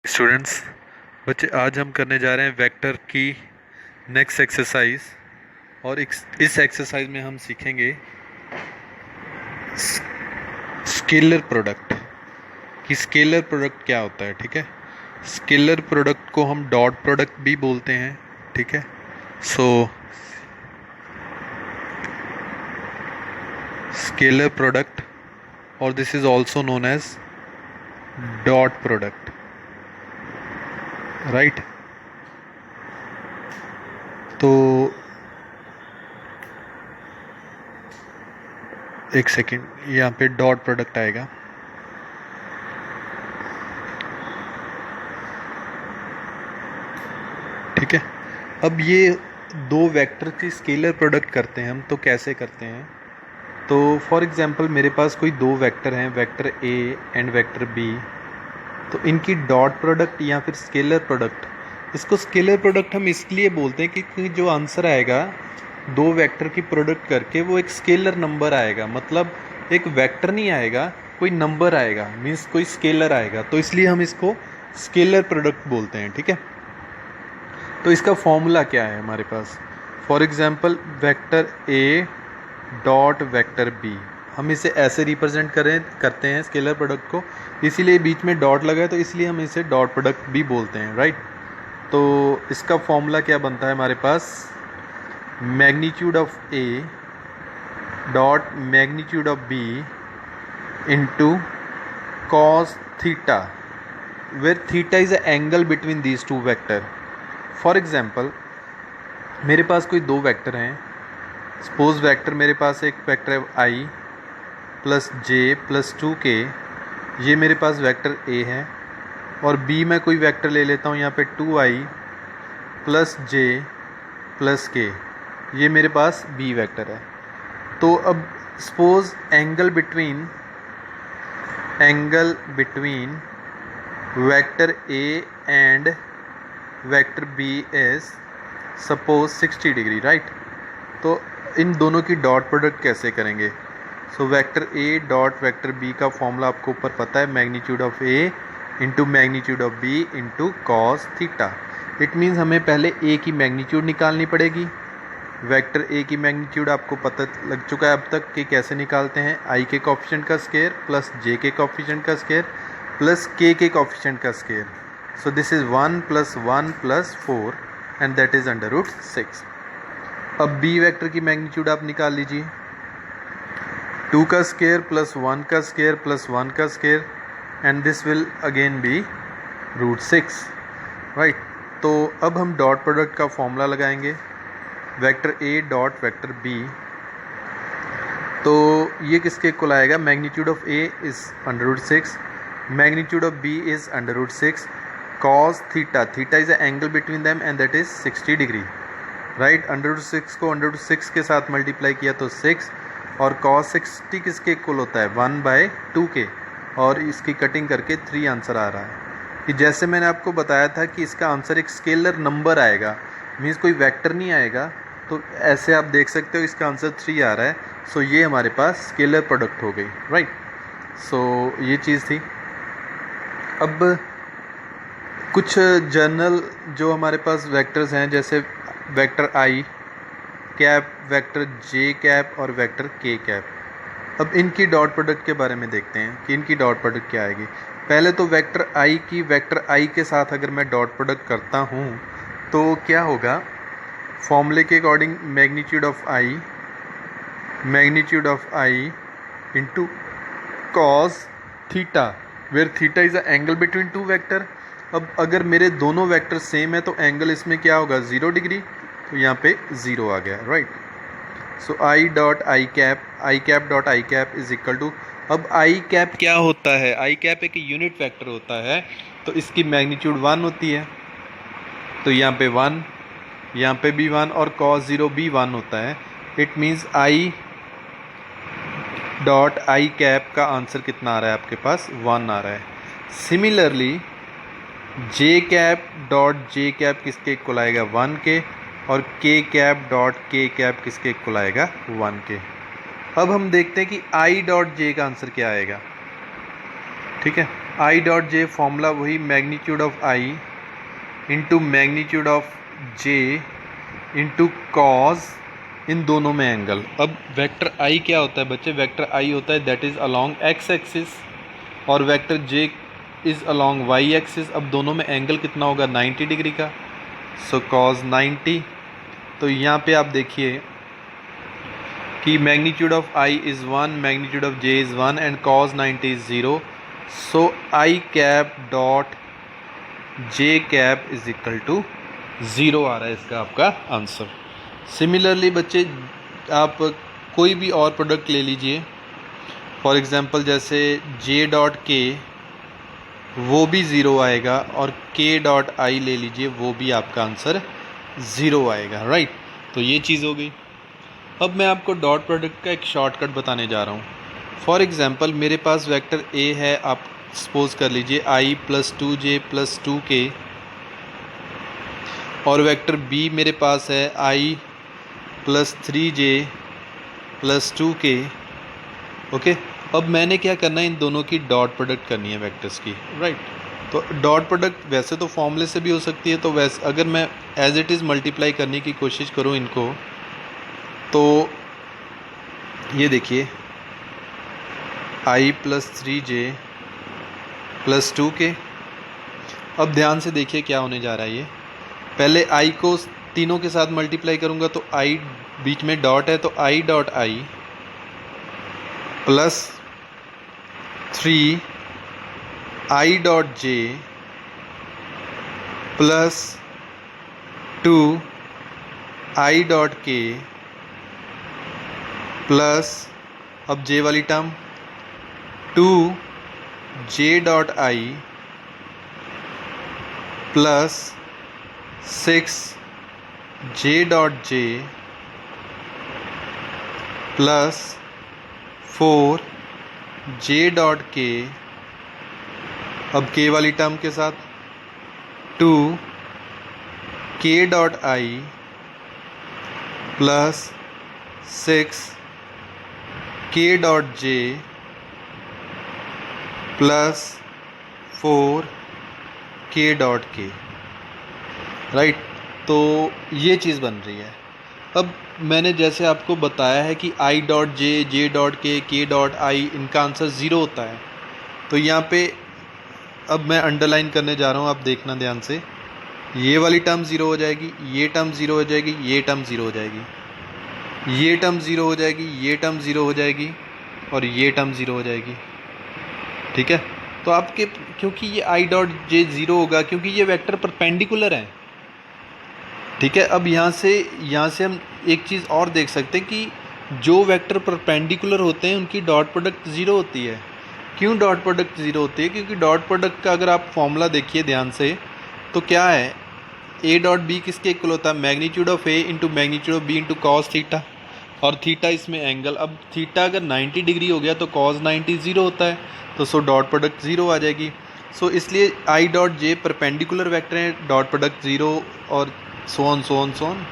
Students, बच्चे आज हम करने जा रहे हैं वेक्टर की नेक्स्ट एक्सरसाइज। और इस एक्सरसाइज में हम सीखेंगे स्केलर प्रोडक्ट कि स्केलर प्रोडक्ट क्या होता है। ठीक है, स्केलर प्रोडक्ट को हम डॉट प्रोडक्ट भी बोलते हैं। ठीक है, सो स्केलर प्रोडक्ट और this is also known as dot product, right. तो एक सेकेंड, यहाँ पे डॉट प्रोडक्ट आएगा। ठीक है, अब ये दो वेक्टर की स्केलर प्रोडक्ट करते हैं हम, तो कैसे करते हैं? तो फॉर एग्जांपल मेरे पास कोई दो वेक्टर हैं, vector A and vector B. तो इनकी डॉट प्रोडक्ट या फिर स्केलर प्रोडक्ट, इसको स्केलर प्रोडक्ट हम इसलिए बोलते हैं क्योंकि जो आंसर आएगा दो वेक्टर की प्रोडक्ट करके वो एक स्केलर नंबर आएगा। मतलब एक वेक्टर नहीं आएगा, कोई नंबर आएगा, मीन्स कोई स्केलर आएगा, तो इसलिए हम इसको स्केलर प्रोडक्ट बोलते हैं। ठीक है, तो इसका फॉर्मूला क्या है हमारे पास? For example vector A dot vector B, हम इसे ऐसे रिप्रेजेंट करते हैं स्केलर प्रोडक्ट को, इसीलिए बीच में डॉट लगा है, तो इसलिए हम इसे डॉट प्रोडक्ट भी बोलते हैं, राइट। तो इसका फॉर्मूला क्या बनता है हमारे पास? Magnitude of A dot magnitude of B into cos theta, where theta is a angle between these two vector. For example मेरे पास कोई दो वेक्टर हैं। सपोज वेक्टर मेरे पास एक वेक्टर है आई प्लस जे प्लस 2k, ये मेरे पास वेक्टर ए है। और बी में कोई वेक्टर ले लेता हूँ, यहाँ पे 2i प्लस जे प्लस के, ये मेरे पास बी वेक्टर है। तो अब suppose angle between vector A and vector B is suppose 60 degree, right. तो इन दोनों की डॉट प्रोडक्ट कैसे करेंगे? So vector A dot vector B का फॉर्मूला आपको ऊपर पता है, magnitude of A into magnitude of B into cos theta. It means हमें पहले ए की मैग्नीट्यूड निकालनी पड़ेगी। वेक्टर ए की मैग्नीट्यूड आपको पता लग चुका है अब तक कि कैसे निकालते हैं, आई के कोएफिशिएंट का स्क्वायर प्लस जे के कोएफिशिएंट का स्क्वायर प्लस के कोएफिशिएंट का square. So this is 1 plus 1 plus 4 and that is √6। अब बी वेक्टर की मैग्नीट्यूड आप निकाल लीजिए, 2 का स्क्वायर प्लस 1 का स्क्वायर प्लस 1 का square and this will again be √6, right. तो अब हम डॉट प्रोडक्ट का फॉर्मूला लगाएंगे, vector A dot vector B. तो ये किसके इक्वल आएगा? Magnitude of A is √6, magnitude of B is √6, cos theta, theta is a angle between them and that is 60 degree, right. √6 को √6 के साथ मल्टीप्लाई किया तो 6, और cos 60 किसके इक्वल होता है? 1/2 और इसकी कटिंग करके 3 आंसर आ रहा है। कि जैसे मैंने आपको बताया था कि इसका आंसर एक स्केलर नंबर आएगा, मीन्स कोई वेक्टर नहीं आएगा, तो ऐसे आप देख सकते हो इसका आंसर 3 आ रहा है। सो ये हमारे पास स्केलर प्रोडक्ट हो गई, राइट। सो ये चीज़ थी। अब कुछ जनरल जो हमारे पास वेक्टर्स हैं, जैसे वेक्टर आई कैप, वेक्टर जे कैप और वेक्टर के कैप। अब इनकी डॉट प्रोडक्ट के बारे में देखते हैं कि इनकी डॉट प्रोडक्ट क्या आएगी। पहले तो वेक्टर आई की वेक्टर आई के साथ अगर मैं डॉट प्रोडक्ट करता हूँ तो क्या होगा? फॉर्मूले के according magnitude of I into cos theta, where theta is a angle between two vector. अब अगर मेरे दोनों वेक्टर सेम है तो एंगल इसमें क्या होगा? 0 डिग्री, तो यहाँ पे 0 आ गया, right. So I dot I cap dot I cap is equal to, अब आई कैप क्या होता है? आई कैप एक यूनिट वेक्टर होता है, तो इसकी मैग्नीट्यूड 1 होती है, तो यहाँ पे 1, यहाँ पे भी 1 और cos 0 भी 1 होता है। It means I dot I cap का आंसर कितना आ रहा है आपके पास? 1 आ रहा है। सिमिलरली जे कैप डॉट जे कैप किसके इक्वल आएगा? 1 के, और के कैप डॉट के कैप किसके इक्वल आएगा? 1 के। अब हम देखते हैं कि आई डॉट जे का आंसर क्या आएगा। ठीक है, आई डॉट जे फॉर्मूला वही magnitude of I into magnitude of j into cos इन दोनों में एंगल। अब वेक्टर आई क्या होता है बच्चे? वेक्टर आई होता है that is along x axis और vector j is along y axis. अब दोनों में एंगल कितना होगा? 90 डिग्री का, सो कॉज 90। तो यहाँ पे आप देखिए कि magnitude of I is 1, magnitude of J is 1 and cos 90 is 0, so I cap dot J cap is equal to 0 आ रहा है इसका आपका आंसर। सिमिलरली बच्चे आप कोई भी और प्रोडक्ट ले लीजिए, फॉर एग्जांपल जैसे जे डॉट के वो भी 0 आएगा और के डॉट आई ले लीजिए वो भी आपका आंसर 0 आएगा, राइट। तो ये चीज़ हो गई। अब मैं आपको डॉट प्रोडक्ट का एक शॉर्टकट बताने जा रहा हूँ। फॉर एग्जांपल मेरे पास वेक्टर ए है, आप सपोज कर लीजिए आई प्लस 2j प्लस 2k और वेक्टर बी मेरे पास है आई plus 3j plus 2k। Okay, अब मैंने क्या करना है, इन दोनों की डॉट प्रोडक्ट करनी है वेक्टर्स की, राइट। तो डॉट प्रोडक्ट वैसे तो फॉर्मूले से भी हो सकती है, तो वैसे अगर मैं एज इट इज़ मल्टीप्लाई करने की कोशिश करूँ इनको, तो ये देखिए आई प्लस 3j प्लस 2k। अब ध्यान से देखिए क्या होने जा रहा है। ये पहले आई को तीनों के साथ मल्टीप्लाई करूँगा तो आई बीच में डॉट है, तो आई dot I plus 3 I dot J plus 2 I dot के प्लस, अब जे वाली term 2 J dot I plus 6 J dot J plus 4 J dot के। अब के वाली टर्म के साथ 2 के डॉट आई प्लस 6 के dot J plus 4 K dot के, राइट। तो ये चीज़ बन रही है। अब मैंने जैसे आपको बताया है कि आई डॉट जे, जे डॉट के डॉट आई, इनका आंसर 0 होता है। तो यहाँ पे अब मैं अंडरलाइन करने जा रहा हूँ, आप देखना ध्यान से। ये वाली टर्म 0 हो जाएगी, ये टर्म 0 हो जाएगी, ये टर्म 0 हो जाएगी, ये टर्म 0 हो जाएगी, ये टर्म 0 हो जाएगी और ये टर्म 0 हो जाएगी, ठीक है। तो आपके क्योंकि ये आई डॉट जे 0 होगा क्योंकि ये वेक्टर परपेंडिकुलर है, ठीक है। अब यहाँ से हम एक चीज़ और देख सकते हैं कि जो वेक्टर परपेंडिकुलर होते हैं उनकी डॉट प्रोडक्ट 0 होती है। क्यों डॉट प्रोडक्ट 0 होती है? क्योंकि डॉट प्रोडक्ट का अगर आप फॉर्मूला देखिए ध्यान से तो क्या है, ए डॉट बी किसके इक्वल होता है? Magnitude of A into magnitude of B into cos theta, और थीटा इसमें एंगल। अब थीटा अगर 90 डिग्री हो गया तो कॉस 90 0 होता है, तो सो डॉट प्रोडक्ट 0 आ जाएगी। सो इसलिए i dot j perpendicular vector है, डॉट प्रोडक्ट 0 और so on so on so on.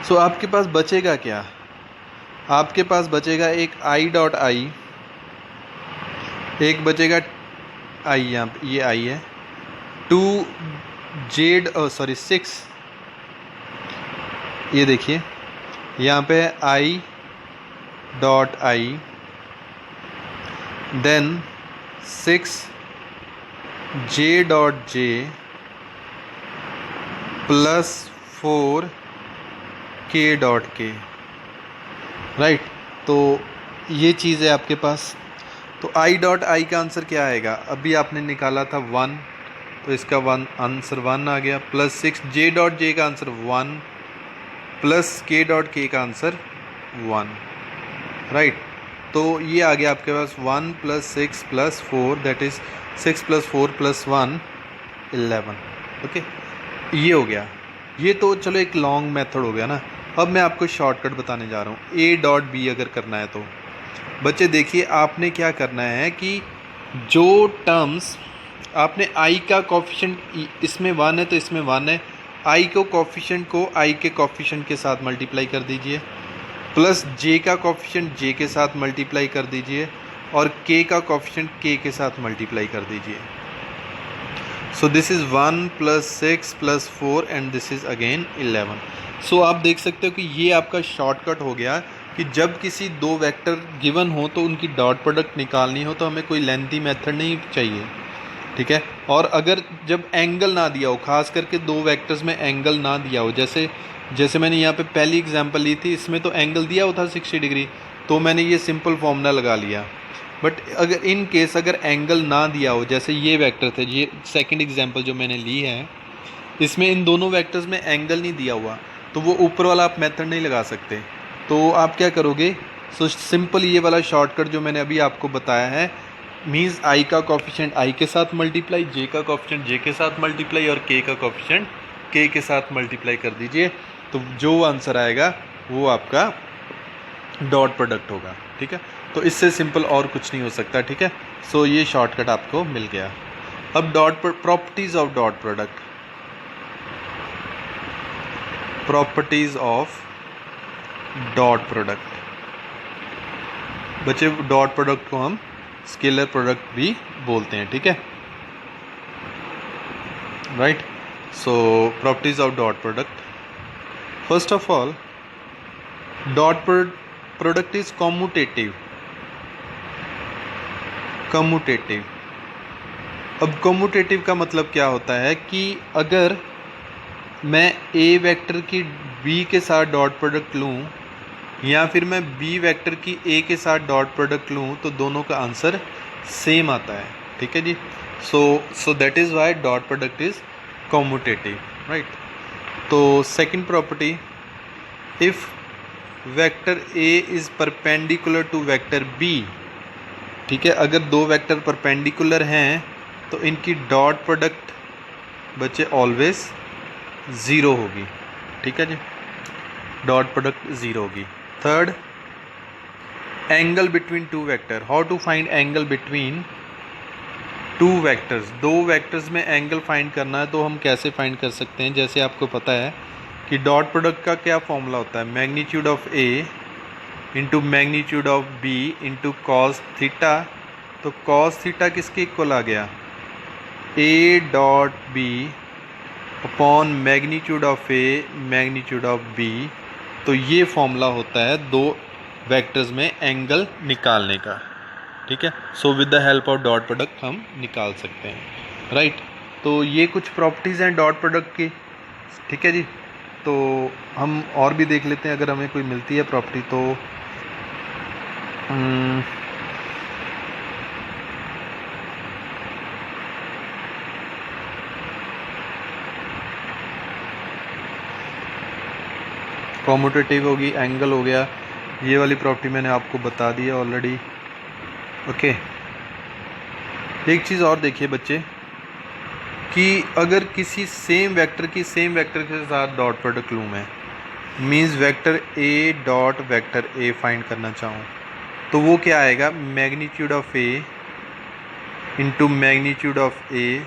So आपके पास बचेगा क्या? आपके पास बचेगा एक आई डॉट आई, एक बचेगा आई, यहाँ ये आई है 2 जेड 6, ये देखिए यहाँ पे है आई dot I, then 6 J dot J plus 4 K dot के, राइट। तो ये चीज़ है आपके पास। तो आई डॉट आई का आंसर क्या आएगा? अभी आपने निकाला था 1, तो इसका आंसर 1 आ गया, प्लस 6 जे डॉट जे का आंसर 1 प्लस के डॉट के का आंसर 1, राइट। तो ये आ गया आपके पास 1 plus 6 plus 4, that is 6 plus 4 plus 1 11। Okay, ये हो गया। ये तो चलो एक लॉन्ग मेथड हो गया ना। अब मैं आपको शॉर्टकट बताने जा रहा हूँ। ए डॉट बी अगर करना है तो बच्चे देखिए आपने क्या करना है कि जो टर्म्स आपने आई का कोफिशिएंट इसमें 1 है तो इसमें 1 है, आई को कोफिशिएंट को आई के कोफिशिएंट के साथ मल्टीप्लाई कर दीजिए, प्लस जे का कोफिशिएंट जे के साथ मल्टीप्लाई कर दीजिए, और k का कोफिशिएंट k के साथ मल्टीप्लाई कर दीजिए। So this is 1 + 6 + 4 and this is again 11। सो आप देख सकते हो कि ये आपका शॉर्टकट हो गया कि जब किसी दो वेक्टर गिवन हो तो उनकी डॉट प्रोडक्ट निकालनी हो तो हमें कोई लेंथी मेथड नहीं चाहिए, ठीक है। और अगर जब एंगल ना दिया हो, खास करके दो वेक्टर्स में एंगल ना दिया हो, जैसे मैंने यहाँ पे पहली एग्जांपल ली थी, इसमें तो एंगल दिया हुआ था 60 डिग्री, तो मैंने ये सिंपल फॉर्मूला लगा लिया। बट अगर इन केस अगर एंगल ना दिया हो, जैसे ये वेक्टर थे, ये सेकंड एग्जांपल जो मैंने ली है, इसमें इन दोनों वेक्टर्स में एंगल नहीं दिया हुआ, तो वो ऊपर वाला आप मेथड नहीं लगा सकते। तो आप क्या करोगे, सो सिंपल ये वाला शॉर्टकट जो मैंने अभी आपको बताया है, मीन्स आई का कोफिशिएंट आई के साथ मल्टीप्लाई, जे का कोफिशिएंट जे के साथ मल्टीप्लाई और के का कोफिशिएंट के के साथ मल्टीप्लाई कर दीजिए, तो जो आंसर आएगा वो आपका डॉट प्रोडक्ट होगा, ठीक है। तो इससे सिंपल और कुछ नहीं हो सकता, ठीक है। सो ये शॉर्टकट आपको मिल गया। अब properties of dot product, properties of dot product. बच्चे डॉट प्रोडक्ट को हम स्केलर प्रोडक्ट भी बोलते हैं, ठीक है, right. So properties of dot product, first of all dot product is commutative. Commutative, अब कम्यूटेटिव का मतलब क्या होता है कि अगर मैं ए वेक्टर की बी के साथ डॉट प्रोडक्ट लूँ या फिर मैं बी वेक्टर की ए के साथ डॉट प्रोडक्ट लूँ तो दोनों का आंसर सेम आता है, ठीक है जी। So that is why dot product is commutative, right. तो second property, if vector A is perpendicular to vector B, ठीक है, अगर दो वेक्टर परपेंडिकुलर हैं तो इनकी डॉट प्रोडक्ट बच्चे ऑलवेज ज़ीरो होगी, ठीक है जी, डॉट प्रोडक्ट ज़ीरो होगी। Third, angle between two vector, how to find angle between two vectors. दो वेक्टर्स में एंगल फाइंड करना है तो हम कैसे फाइंड कर सकते हैं, जैसे आपको पता है कि डॉट प्रोडक्ट का क्या फॉर्मूला होता है, magnitude of A into magnitude of B into cos theta. तो कॉस थीटा किसके इक्वल आ गया, A dot B upon magnitude of A magnitude of B. तो ये फॉर्मूला होता है दो वेक्टर्स में एंगल निकालने का, ठीक है। So with the help of dot product हम निकाल सकते हैं, राइट। तो ये कुछ प्रॉपर्टीज़ हैं डॉट प्रोडक्ट की, ठीक है जी। तो हम और भी देख लेते हैं अगर हमें कोई मिलती है प्रॉपर्टी तो। कॉम्यूटेटिव होगी, एंगल हो गया, ये वाली प्रॉपर्टी मैंने आपको बता दी है ऑलरेडी, ओके। एक चीज़ और देखिए बच्चे कि अगर किसी सेम वेक्टर के साथ डॉट प्रोडक्ट लूँ मैं, means vector A dot vector A find करना चाहूँ, तो वो क्या आएगा, magnitude of A into magnitude of A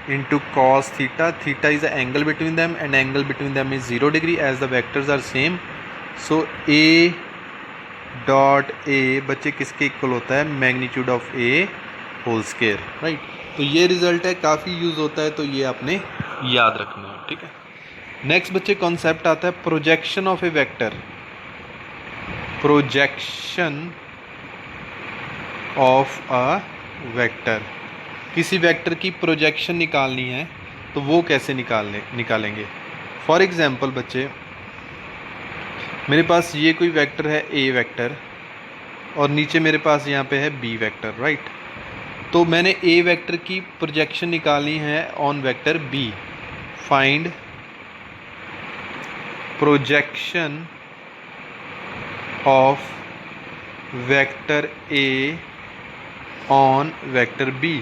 into cos theta. Theta is the angle between them and angle between them is 0 degree as the vectors are same. So a dot a बच्चे किसके equal होता है, magnitude of a whole square, right. तो ये result है, काफ़ी use होता है, तो ये आपने याद रखना है, ठीक है। नेक्स्ट बच्चे कॉन्सेप्ट आता है projection of A vector. Projection of a vector, किसी वेक्टर की प्रोजेक्शन निकालनी है तो वो कैसे निकालेंगे। फॉर एग्जांपल बच्चे, मेरे पास ये कोई वेक्टर है ए वेक्टर और नीचे मेरे पास यहाँ पे है बी वेक्टर, राइट। तो मैंने ए वेक्टर की प्रोजेक्शन निकालनी है on vector B. Find projection of vector A on vector B.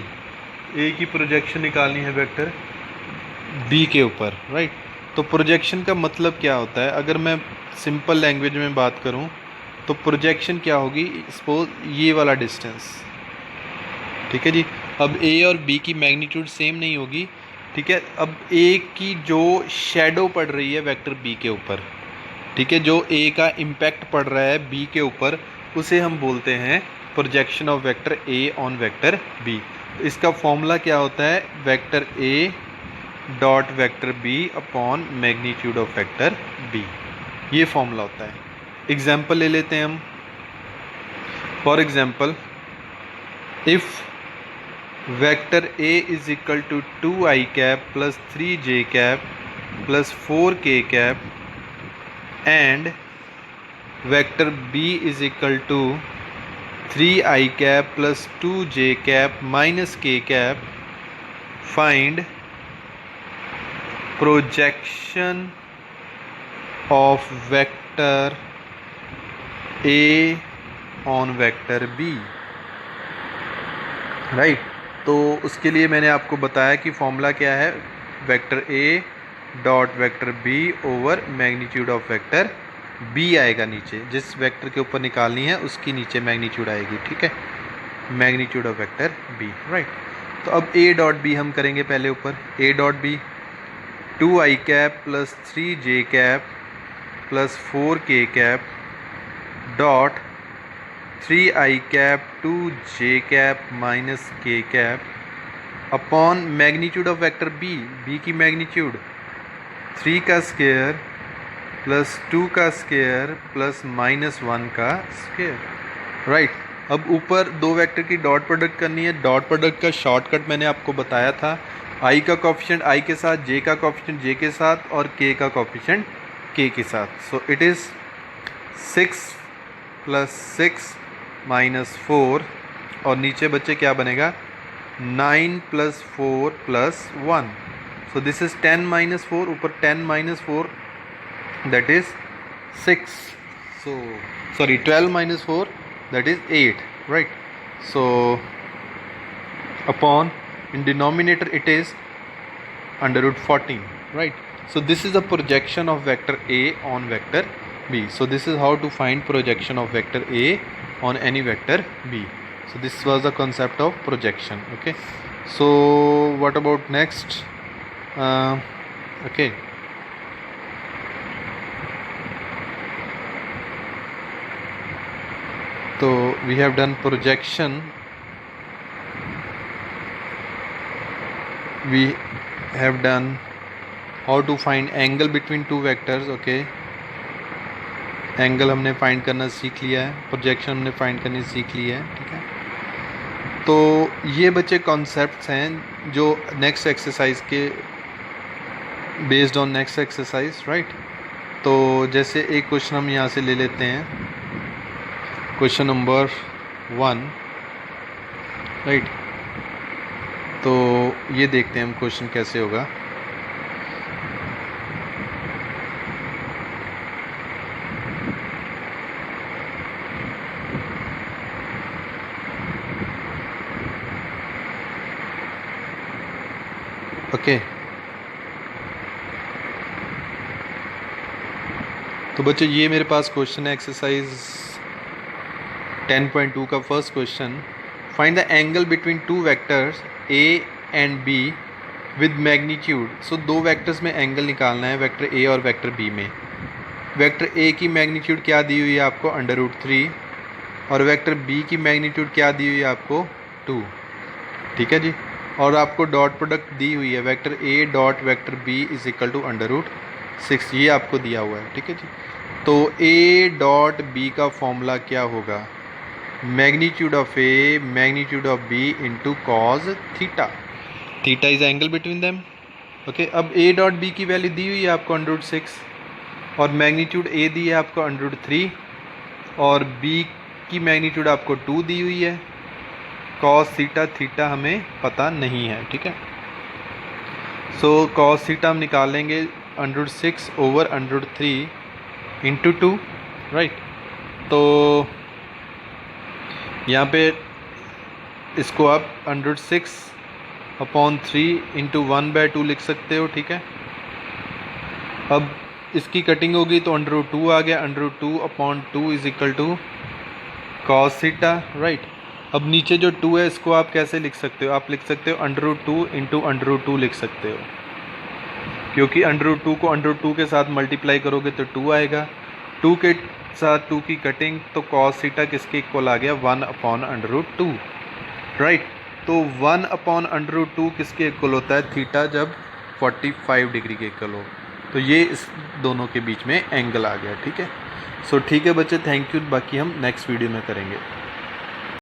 A की प्रोजेक्शन निकालनी है वेक्टर बी के ऊपर, राइट। तो प्रोजेक्शन का मतलब क्या होता है, अगर मैं सिंपल लैंग्वेज में बात करूं तो प्रोजेक्शन क्या होगी, सपोज ये वाला डिस्टेंस, ठीक है जी। अब ए और बी की मैग्नीट्यूड सेम नहीं होगी, ठीक है। अब ए की जो शेडो पड़ रही है वेक्टर बी के ऊपर, ठीक है, जो ए का इम्पैक्ट पड़ रहा है बी के ऊपर, उसे हम बोलते हैं projection of vector A on vector B. इसका फॉर्मूला क्या होता है, vector A dot vector B upon magnitude of vector B, ये फॉर्मूला होता है। एग्जाम्पल ले लेते हैं हम। For example, if vector A is equal to 2i cap plus 3j cap plus 4k cap and vector B is equal to 3i cap plus 2j cap minus k cap, find projection of vector A on vector B, right. तो उसके लिए मैंने आपको बताया कि formula क्या है, vector A dot vector B over magnitude of vector B आएगा नीचे, जिस वेक्टर के ऊपर निकालनी है उसकी नीचे मैग्नीट्यूड आएगी, ठीक है, magnitude of vector B, right. तो अब ए डॉट बी हम करेंगे पहले ऊपर। A dot B 2i cap plus 3j cap plus 4k cap dot 3i cap 2j cap minus k cap upon magnitude of vector B, B की magnitude 3 का square plus 2 का square plus minus 1 का square, right. अब ऊपर दो vector की dot product करनी है। डॉट प्रोडक्ट का शॉर्टकट मैंने आपको बताया था, i का कोफिशिएंट i के साथ, j का कोफिशिएंट j के साथ और k का कोफिशिएंट k के साथ। So it is 6 plus 6 minus 4 और नीचे बच्चे क्या बनेगा, 9 plus 4 plus 1। So this is 10 minus 4, ऊपर 10 minus 4 that is 6, so sorry 12 minus 4 that is 8, right. So upon in denominator it is under root 14, right? So this is the projection of vector A on vector B. So this is how to find projection of vector A on any vector B. So this was the concept of projection, okay? So what about next? Okay, so we have done projection, we have done how to find angle between two vectors, okay? Angle हमने find करना सीख लिया है, projection हमने find करनी सीख ली है, ठीक है। तो ये बच्चे कॉन्सेप्ट्स हैं जो नेक्स्ट एक्सरसाइज के based on next exercise, right. तो जैसे एक क्वेश्चन हम यहाँ से ले लेते हैं, क्वेश्चन नंबर 1, राइट। तो ये देखते हैं हम क्वेश्चन कैसे होगा। ओके, तो बच्चे ये मेरे पास क्वेश्चन है एक्सरसाइज 10.2 का first question. Find the angle between two vectors A and B with magnitude. सो दो वेक्टर्स में एंगल निकालना है, वेक्टर A और वेक्टर B में। वेक्टर A की मैग्नीट्यूड क्या दी हुई है आपको, √3, और वेक्टर B की मैग्नीट्यूड क्या दी हुई है आपको, 2, ठीक है जी। और आपको डॉट प्रोडक्ट दी हुई है, vector A dot vector B is equal to √6, ये आपको दिया हुआ है, ठीक है जी। तो A डॉट B का फॉर्मूला क्या होगा, magnitude of A magnitude of B into cos theta, theta is angle between them, okay. अब A डॉट B की वैल्यू दी हुई है आपको √6 और मैग्नीट्यूड A दी है आपको √3 और B की मैग्नीट्यूड आपको 2 दी हुई है, कॉस थीटा, थीटा हमें पता नहीं है, ठीक है। सो कॉस थीटा हम निकाल लेंगे √6 ओवर √3 इंटू 2, राइट। तो यहाँ पे इसको आप √6 अपॉन 3 इंटू 1/2 लिख सकते हो, ठीक है। अब इसकी कटिंग होगी तो √2 आ गया, √2 upon 2 is equal to cos theta, right. अब नीचे जो 2 है इसको आप कैसे लिख सकते हो, आप लिख सकते हो √2 इंटू √2 लिख सकते हो, क्योंकि √2 को √2 के साथ मल्टीप्लाई करोगे तो 2 आएगा, 2 के साथ 2 की कटिंग, तो cos थीटा किसके इक्वल आ गया 1/√2, राइट। तो 1/√2 किसके इक्वल होता है थीटा जब 45 डिग्री के इक्वल हो। तो ये इस दोनों के बीच में एंगल आ गया, ठीक है। सो ठीक है बच्चे, थैंक यू। बाकी हम नेक्स्ट वीडियो में करेंगे।